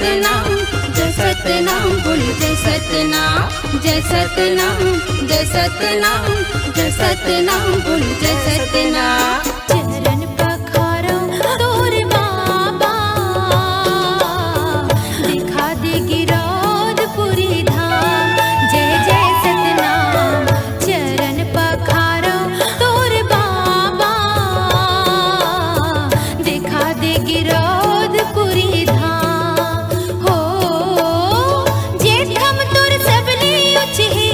सतनाम जय सतनाम बोल जय सतनाम जय सतनाम जय सतनाम जय सतनाम बोल जय सतनाम। चरण पखारो तोर बाबा दिखा दे गिरौदपुरी धाम। जय जय सतनाम चरण पखारो तोर बाबा दिखा दे गिरौदपुरी धाम। हो जेठ हम तोर सबले उचहे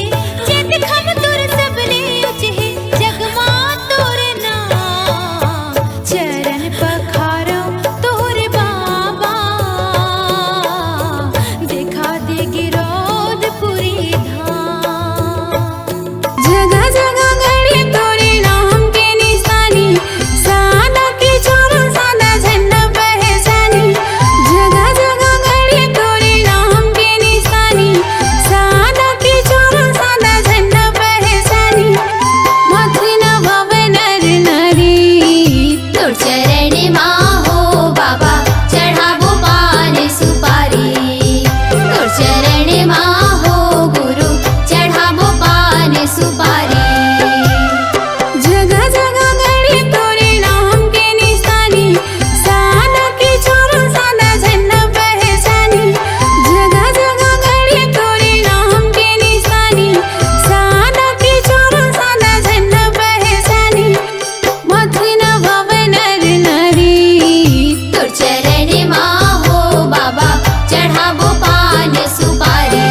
जेठ हम तोर सबले उचहे जगमा तोर नाम। चरण पखारो तोर बाबा दिखा दे गिरौदपुरी धाम। जगह जगह गड़ी तोरे नाम के निशानी सादा के छोरो सादा झंडा पहचानी। जगह जगह गड़ी तोरे नाम के निशानी सादा के छोरो सादा झंडा पहचानी। मथुन भव नर नारी तोर चरण माँ हो बाबा चढ़ाबो पान सुपारी। तोर चरण माँ हो गुरु चढ़ाबो पान सुपारी। जगह जगह गड़ी तोरे नाम के निशानी सादा के छोरो सादा झंडा पहचानी। जगह जगह गड़ी तोरे नाम के निशानी सादा के छोरो सादा झंडा पहचानी। मथुन भव नर नारी तोर चरण माँ हो बाबा चढ़ाबो पान सुपारी।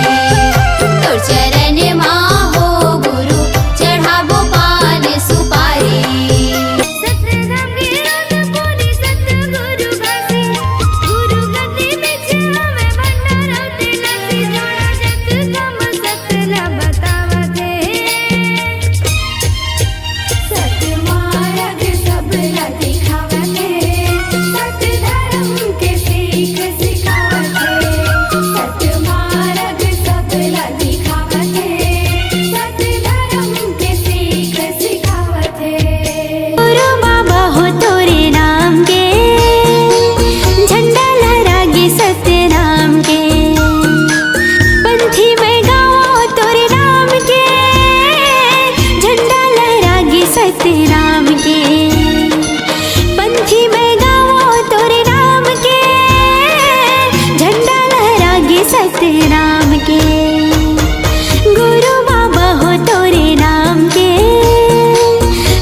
तोर चरण माँ हो गुरु चढ़ाबो पान सुपारी। सतनाम गिरौदपुरी सतगुरु बसे गुरु गद्दी बिच हमें भंडारा तेलासी। जोड़ा जग कम सतला बतावते सतमार्ग सबला दिखावते। सत धर्म के सीख सिखावते। सतमार्ग सबला दिखावते सत धर्म के सीख सिखावते। गुरु बाबा हो तोरे नाम के झंडा लहरागे सतनाम के। पंथी में गाओ तोरे नाम के झंडा लहरागे सतनाम के। पंथी में गाओ तोरे नाम के झंडा लहरागे सतनाम के। गुरु बाबा हो तोरे नाम के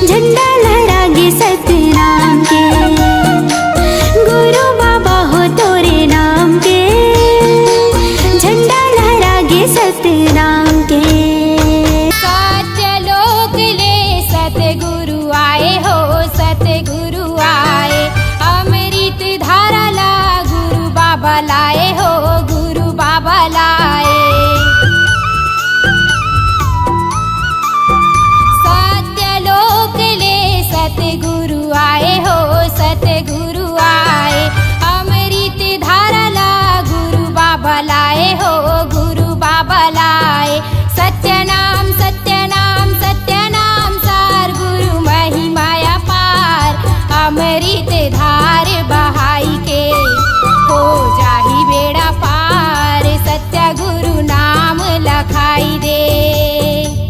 झंडा लहरागे सतनाम के। गुरु बाबा हो तोरे नाम के झंडा लहरागे सतनाम के। सत्यलोक ले सतगुरु आए हो सतगुरु आए। अमृत धारा ला गुरु बाबा लाए हो गुरु बाबा लाए। सत्यलोक ले सतगुरु आए हो सतगुरु आए। अमृत धारा ला गुरु बाबा लाए हो गुरु बाबा लाए। सत्यनाम सत्यनाम सत्यनाम सार गुरु महिमाया पार। अमृत धार बहाई के हो जाही बेड़ा पार। सत्य गुरु नाम लखाई दे।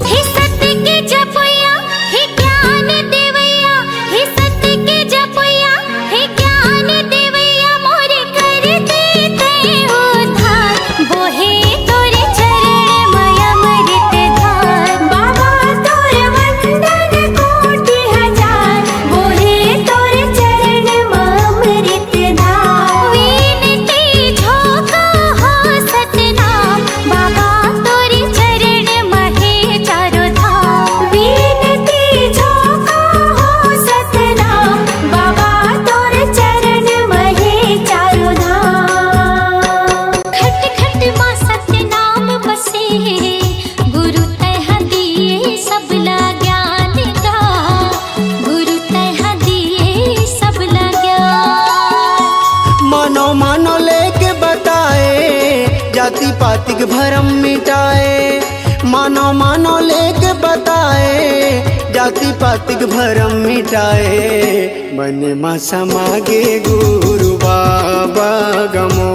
हे सत्य के जपैया हे ज्ञान देवैया। हे सत्य के जपैया हे ज्ञान देवैया। मोरे कर देते उद्धार बोहे तोरे चरण में अमृत धार। बाबा तोरे वंदन कोटि हजार बोहे तोरे चरण में अमृत धार। विनती झोंका हो सतनाम बाबा तोरे चरण में है चारों धाम। विनती झोंका हो सतनाम बाबा तोरे चरण में है चारों धाम। खट खट माँ सतनाम बसे गुरु तह दिए सबला ज्ञान का। गुरु तह दिए सबला ज्ञान। मानो मानो लेके बताए जाति पाति के भरम मिटाए। मानो मानो लेके बताए जाति पाति के भरम मिटाए। मन मा समागे गुरु बाबा गमो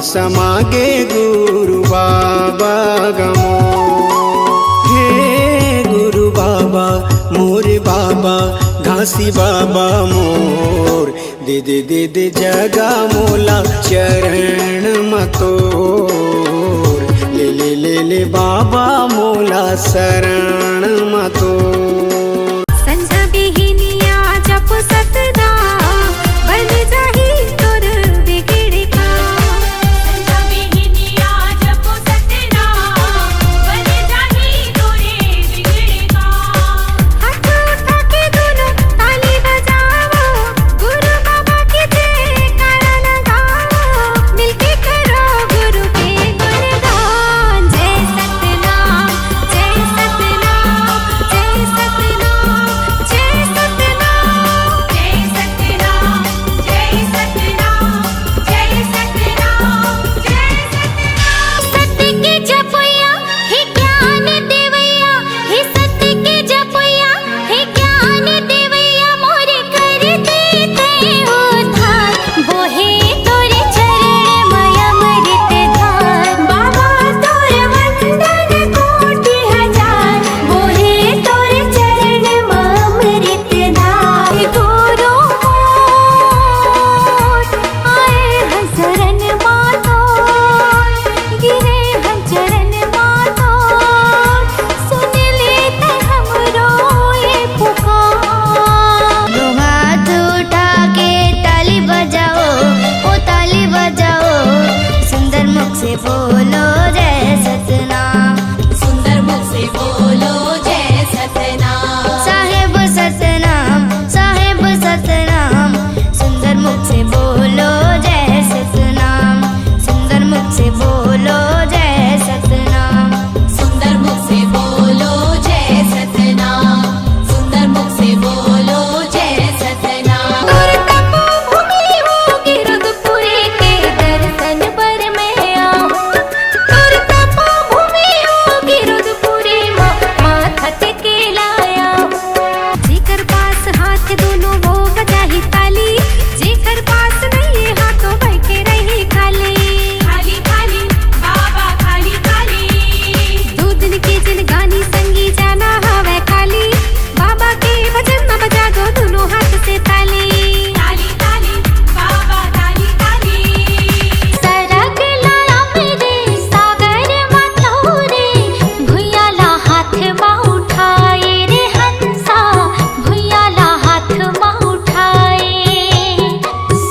समागे गुरु बाबा गमो। हे गुरु बाबा मोरे बाबा घासी बाबा मोर, दे दे दे दे जगा मोला चरण मतोर, ले ले ले ले बाबा मोला शरण मतोर। संझा बिहिनिया जप सतनाम, बन जाही तोर बिगड़ काम। संझा बिहिनिया जप सतनाम, बन जाही तोरे बिगड़ काम। हाथ उठा के दोनों ताली बजाओ, गुरु बाबा के जयकारा लगाओ। मिलके करो गुरु के गुणगान, जय सतनाम जय सतनाम जय सतनाम जय सतनाम जय सतनाम जय सतनाम जय सतनाम जय सतनाम। सत्य के जपैया हे ज्ञान देवैया, हे सत्य के जपैया हे ज्ञान देवैया। मोरे कर देते उद्धार, बोहे तोरे चरण माया अमृत धार। बाबा तोर वंदन कोटि हजार, बोहे तोरे चरण माया अमृत धार। गुरु मोर आए हैं शरण मातोर, गिरे हैं चरण मातोर। सुन लेते हमरो ये पुकार। दो हाथ उठा के ताली बजाओ, ओ ताली बजाओ। सुंदर मुख से बोलो जय सतनाम, सुंदर मुख से बोलो जय सतनाम। साहेब सतनाम साहेब सतनाम। सुंदर मुख से बोलो जय सतनाम, सुंदर मुख से बोलो जय सतनाम। सुंदर मुख से बोलो जय सतनाम, सुंदर मुख से बोलो जय सतनाम। दूर तपोभूमि होगी रुद्रपुरी के दर्शन पर मैं आऊं। दूर तपोभूमि होगी रुद्रपुरी, माथा टेके लाया। जेकर पास हाथ दोनों वो बजाही ताली, जेकर पास नहीं हाथों बैठे रही खाली। खाली खाली बाबा खाली खाली, दो दिन के जिन गानी संगी जाना हवे खाली। बाबा के भजन न बजा दो दोनों हाथ से ताली। ताली ताली बाबा ताली ताली। सरग लाया मेरे सागर माथोरे, भुइयाला हाथ मा उठाए रे हंसा, भुइयाला हाथ मा उठाए।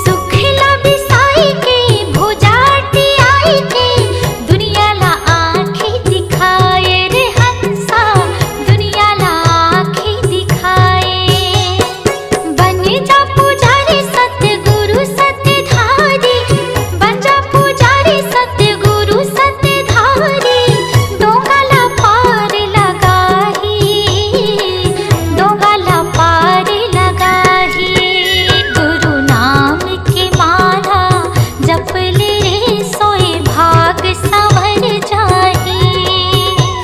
सुखला बिसाई के भुजाटी आई के, दुनियाला आँखें दिखाए रे हंसा, दुनियाला आँखें दिखाए। बन जा पुजारी सतगुरु सतधारी, बन जा पुजारी सतगुरु सतधारी। डोंगाला पार लगाही, डोंगाला पार लगाही। गुरु नाम के माला जप ले रे, सोए भाग संवर जाही।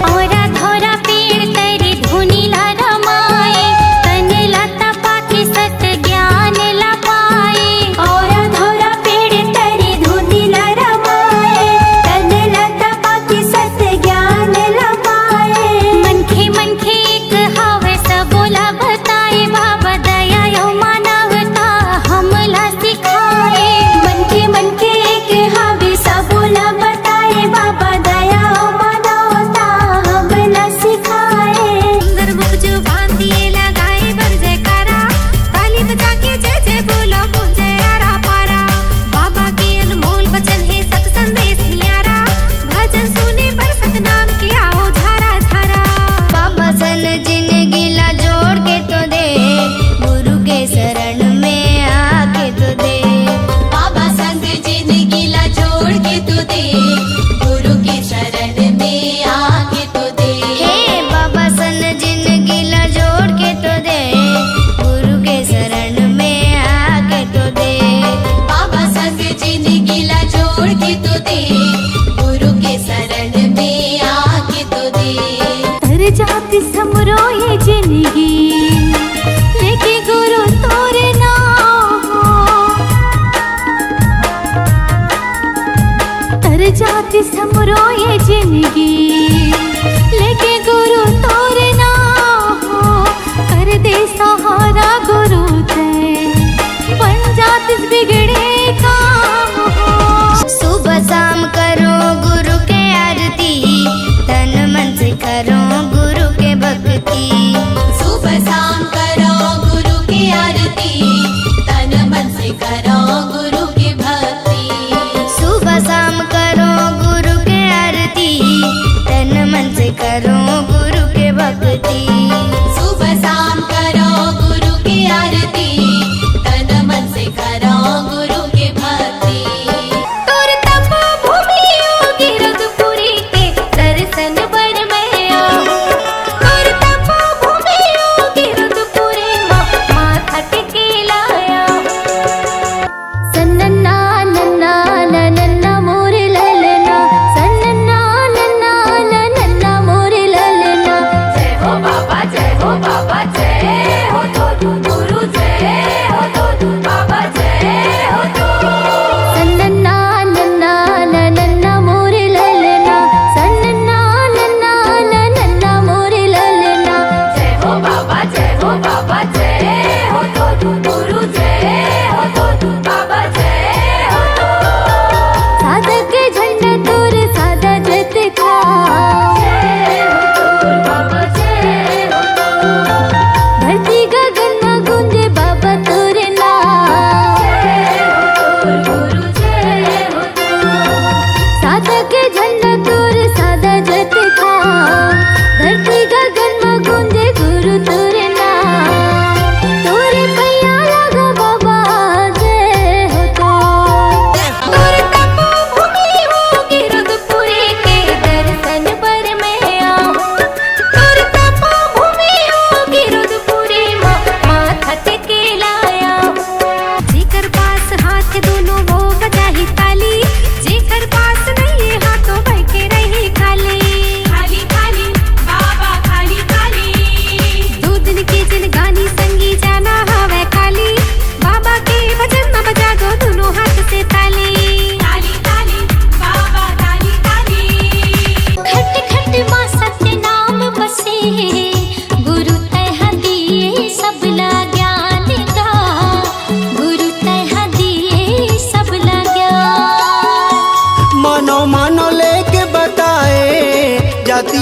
औरा धोरा पेड़ तेरे धुनी ला रमाए, तन लता पाके सत ज्ञान ला पाए। औरा धोरा पेड़ तेरे धुनी ला रमाए, तन लता पाके सत ज्ञान ला पाए। मनखे एक हावे सबोला बताए, बाबा दया यो मानवता हमला सिखाए। मनखे एक हावे सबोला बताए, बाबा दया यो मानवता हमला सिखाए। सुंदर मुख जुबान दिए लगाए बर जयकारा, ताली बजा के जय जय बोलो बोल जय आरा पारा। बाबा के अनमोल वचन है सत संदेश न्यारा, भजन सुने पर सतनाम के आओ धारा धारा। बाबा सन जिंदगी ला जोड़ के तो दे, गुरु के शरण में आके तो दे। बाबा संग जिंदगी ला जोड़ के तू दे, गुरु के शरण में आके तू दे। हे बाबा सन जिंदगी ला जोड़ के तो दे, गुरु के शरण में आके तो दे। बाबा संग जिंदगी ला जोड़ के तू दे, गुरु के शरण में आके तू दे। तर जाती समरो ये जिंदगी, लेके गुरु तोरे नाम।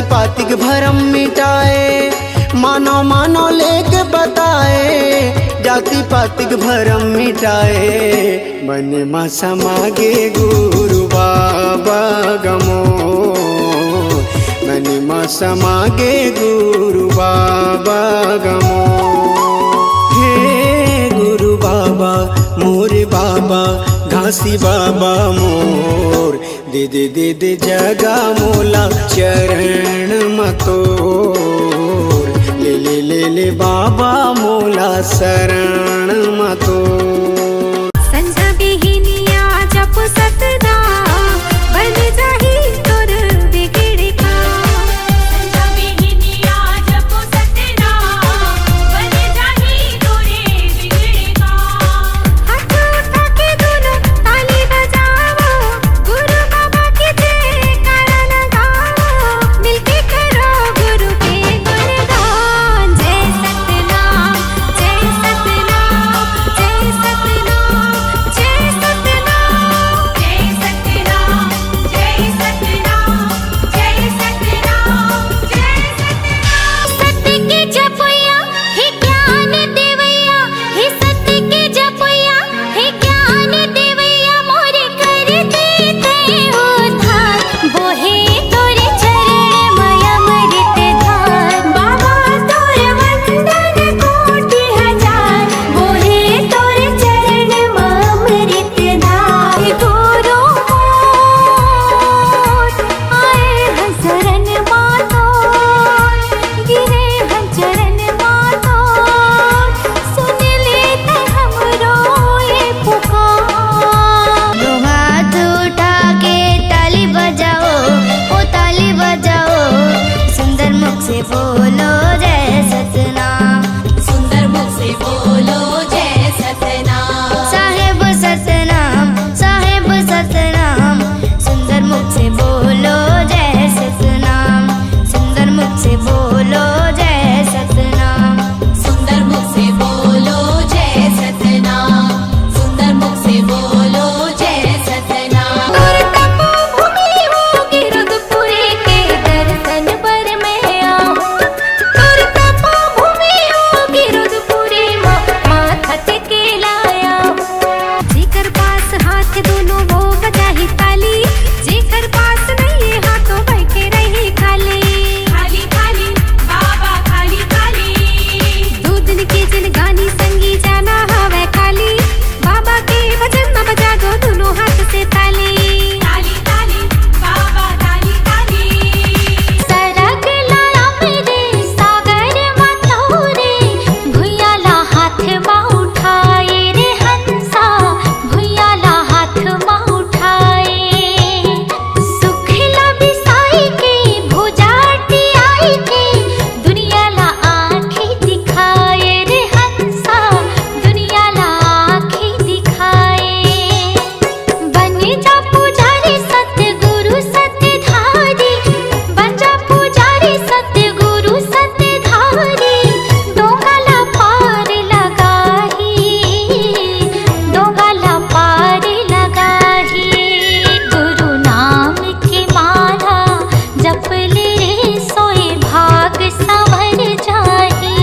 पातिक भरम मिटाए। मानो मानो लेके बताए जाति पातिक भरम मिटाए। मन में समागे गुरु बाबा गमो, मन में समागे गुरु बाबा गमो। हे गुरु बाबा मोरे बाबा घासी बाबा मोर, दे दे दे दे जगा मोला चरण मतोर। ले ले ले ले बाबा मोला शरण मतोर। संझा बिहनिया जप सतनाम, बन जाही तोर बिगड़ का। संझा बिहनिया जप सतनाम, बन जाही तोरे बिगड़ का। हाथ उठा के दोनों ताली बजाओ, गुरु बाबा के जयकारा लगाओ। मिलके करो गुरु के गुणगान। जय सतनाम जय सतनाम जय सतनाम जय सतनाम जय सतनाम जय सतनाम जय सतनाम जय सतनाम। सत्य के जपया हे ज्ञान देवैया, हे सत्य के जपया हे ज्ञान देवैया। मोरे कर देते उद्धार, बोहे तोरे चरण माया अमृत धार। बाबा तोरे वंदन कोटि हजार, बोहे तोरे चरण माया अमृत धार। गुरु आए हैं शरण मातो, गिरे हैं चरण मातो। सुन लेते हमरो ये पुकार। दो हाथ उठा के ताली बजाओ, ओ ताली बजाओ। सुंदर मुख से बोलो जय सतनाम, सुंदर मुख से बोलो जय सतनाम। साहेब सतनाम साहेब सतनाम। सुंदर मुख से बोलो जय सतनाम, सुंदर मुख से बोलो जय सतनाम। सुंदर मुख से बोलो जय सतनाम, सुंदर मुख से बोलो जय सतनाम। तोर तपोभूमि होगी रुद्रपुरी के दर्शन पर मैं आऊं। तोर तपोभूमि होगी रुद्रपुरी माथा टेके लाया। जेकर पास हाथ दोनों वो बजाही ताली, जेकर पास नहीं है हाथों बैठे रही खाली। खाली खाली बाबा खाली खाली। दो दिन के जिन गानी संगी जाना हवे खाली। बाबा के भजन में बजा दो दोनों हाथ से ताली। ताली ताली बाबा ताली ताली। सरग लाया मेरे सागर मतोरे, भुयाला हाथ माँ उठाए रे हंसा, भुयाला हाथ माँ उठाए। सुखला बिसाई के भुजाटी आई के, दुनियाला आँखें दिखाए रे हंसा, दुनियाला आँखें दिखाए। बन जा पुजारी सतगुरु सतधारी, बन जा पुजारी सतगुरु सतधारी। डोंगाला पार लगाही, डोंगाला पार लगाही। गुरु नाम की माला जप ले रे सोए भाग संवर जाही।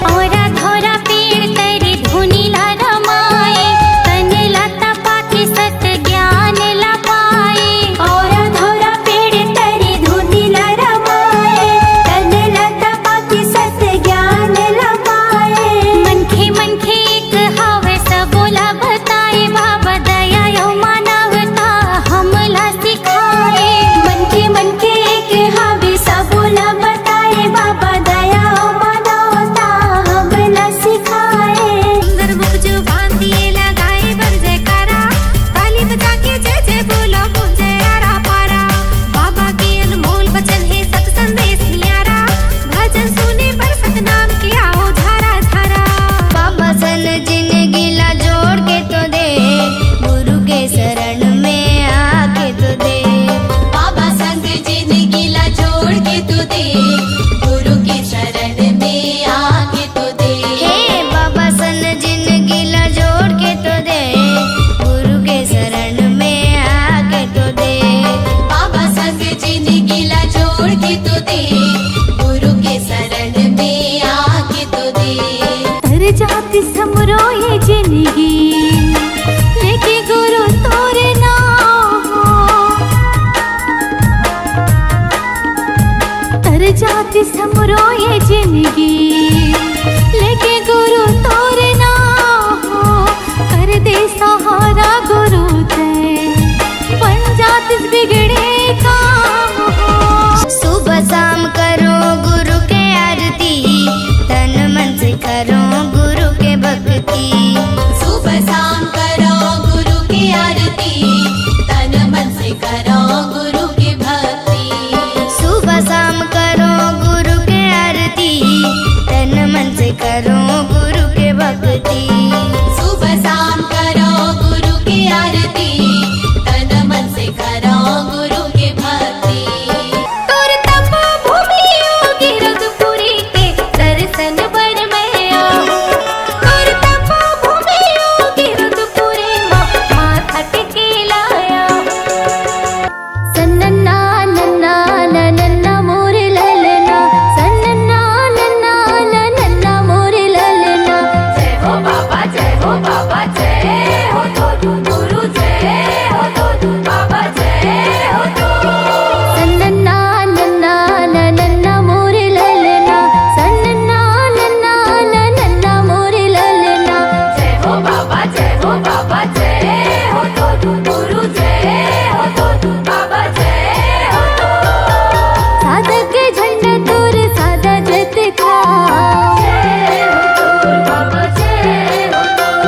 औरा धोरा पेड़ तेरी धुनी ला रमाए, तन लता पाके सत ज्ञान ला पाए। औरा धोरा पेड़ तेरी धुनी ला रमाए, तन लता पाके सत ज्ञान ला पाए। मनखे मनखे एक हावे सबोला बताए, बाबा दया यो मानवता हमला सिखाए। मनखे मनखे एक हावे सबोला बताए, बाबा दया यो मानवता हमला सिखाए। सुंदर मुख जुबान दिए लगाए बर जयकारा, ताली बजा के जय जय बोलो बोल जयकारा पारा। बाबा के अनमोल वचन है सत संदेश न्यारा, भजन सुने पर सतनाम की आओ धारा धारा। बाबा सन जिंदगी ला जोड़ के हो बाबा जय हो तो गुरु जय हो तो बाबा जय हो तो सन्नन्ना नन्ना नन्ना मोरे ललना सन्नन्ना नन्ना नन्ना मोरे ललना जय हो बाबा जय हो तो गुरु जय हो तो बाबा जय हो तो साधक के झंडा तोर सादा जत खा जय हो तो बाबा जय हो तो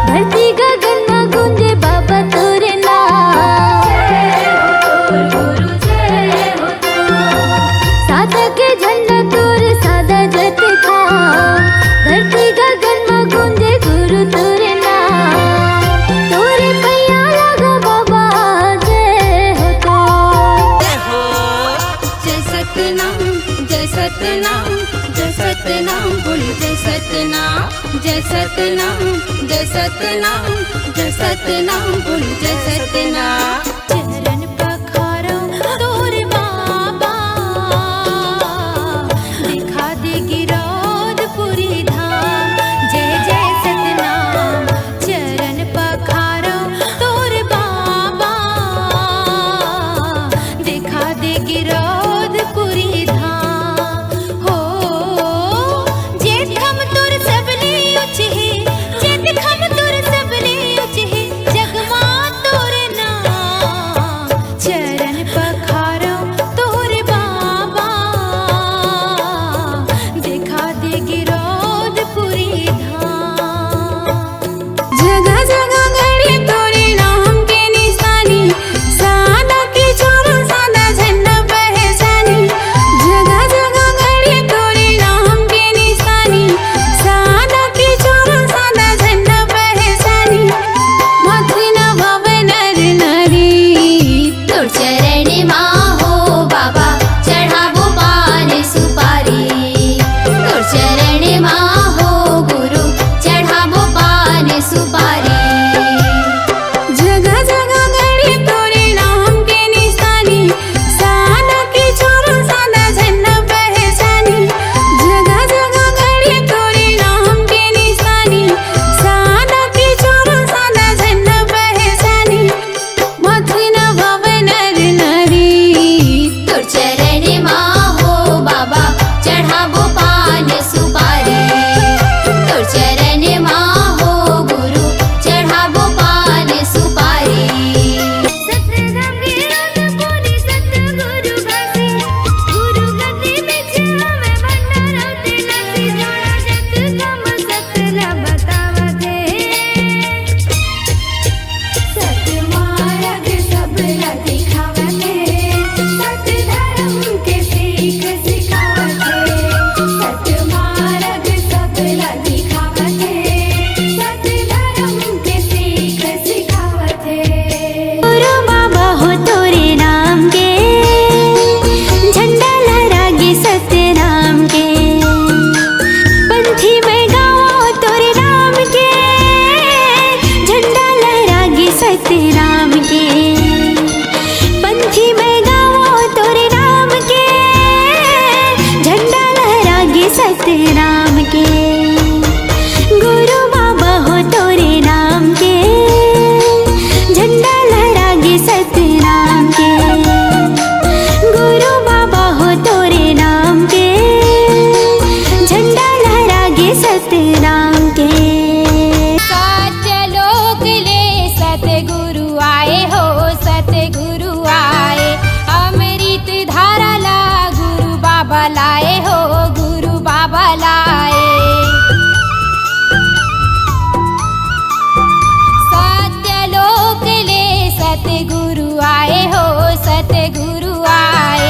धरती गगन में गूंजे बाबा तोर नाम जय हो तो गुरु जय हो तो साधक के झंडा तोर सादा जत खा धरती गगन में गूंजे गुरु तोर नाम तोरे पैया लगा बाबा जय हो तो जय सतनाम जय सतनाम जय सतनाम बोल जय सतनाम जय सतनाम जय सतनाम जय सतनाम बोल जय सतनाम चरण पखारो तोर बाबा दिखा दे गिरौद पुरी धाम जय जय सतनाम चरण पखारो तोर बाबा दिखा दे गिरौद पुरी धाम हो जेठ हम तुर सबले उचहे जेठ हम तुर सबले उचहे जगमा तोर नाम चरण पखारो तोर बाबा दिखा दे गिरौद पुरी धाम जगह जगह गड़ी तोरे नाम के निशानी सादा की छोरो सादा झंडा पहचानी जगह जगह गड़ी तोरे नाम के निशानी सादा की छोरो सादा झंडा पहचानी माथि न भव नर नारी तोर चरण माँ हो बाबा चढ़ाबो पान सुपारी तोर चरण माँ हो गुरु चढ़ाबो पान सुपारी जगह जगह गड़ी तोरे नाम के निशानी सादा की छोरो सादा झंडा पहचानी जगह जगह गड़ी तोरे नाम के निशानी सादा की छोरो सादा झंडा पहचानी माथि न भव नर नारी तोर चरण माँ हो बाबा चढ़ाबो पान सुपारी तोर चरण माँ हो गुरु चढ़ाबो पान सुपारी सतनाम गिरद पुरी सतगुरु बसे गुरु गति बिच हमें भंडारते नसी जोड़ा जत कम सकला बतावते सतमार्ग सबला दिखावते सत धर्म के सीख सिखावते सतमार्ग सबला दिखावते सत धर्म के सीख सिखावते गुरु बाबा हो तोरे नाम के झंडा लहरागे सत्य नाम के पंथी में गाओ तोरे नाम के झंडा लहरागे सत्य नाम के पंथी में गाओ तोरे नाम के झंडा लहरागे सत्य नाम के गुरु बाबा हो तोरे नाम के झंडा लहरागे सत्य नाम के गुरु बाबा हो तोरे नाम के झंडा लहरागे सत्य नाम के सत्यलोक ले सतगुरु आए हो सतगुरु आए अमृत धारा ला गुरु बाबा लाए हो गुरु बाबा लाए सत्यलोक ले सतगुरु आए हो सतगुरु आए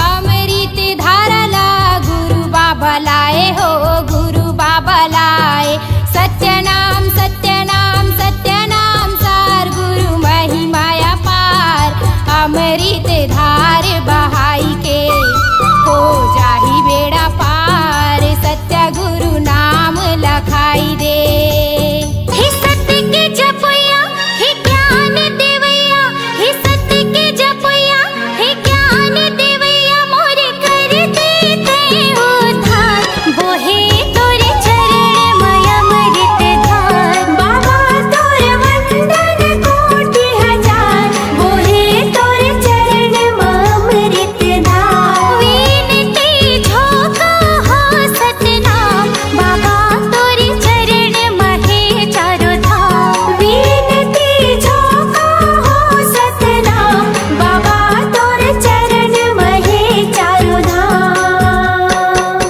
अमृत धारा ला गुरु बाबा लाए हो गुरु बाबा लाए सत्यनाम सत्यनाम सत्यनाम सार गुरु महिमाया पार अमृत धार बहाई के हो जाही बेड़ा पार सत्य गुरु नाम लखाई दे हे सत्य के जपया हे ज्ञान देवैया हे सत्य के जपया हे ज्ञान देवैया मोरे कर देते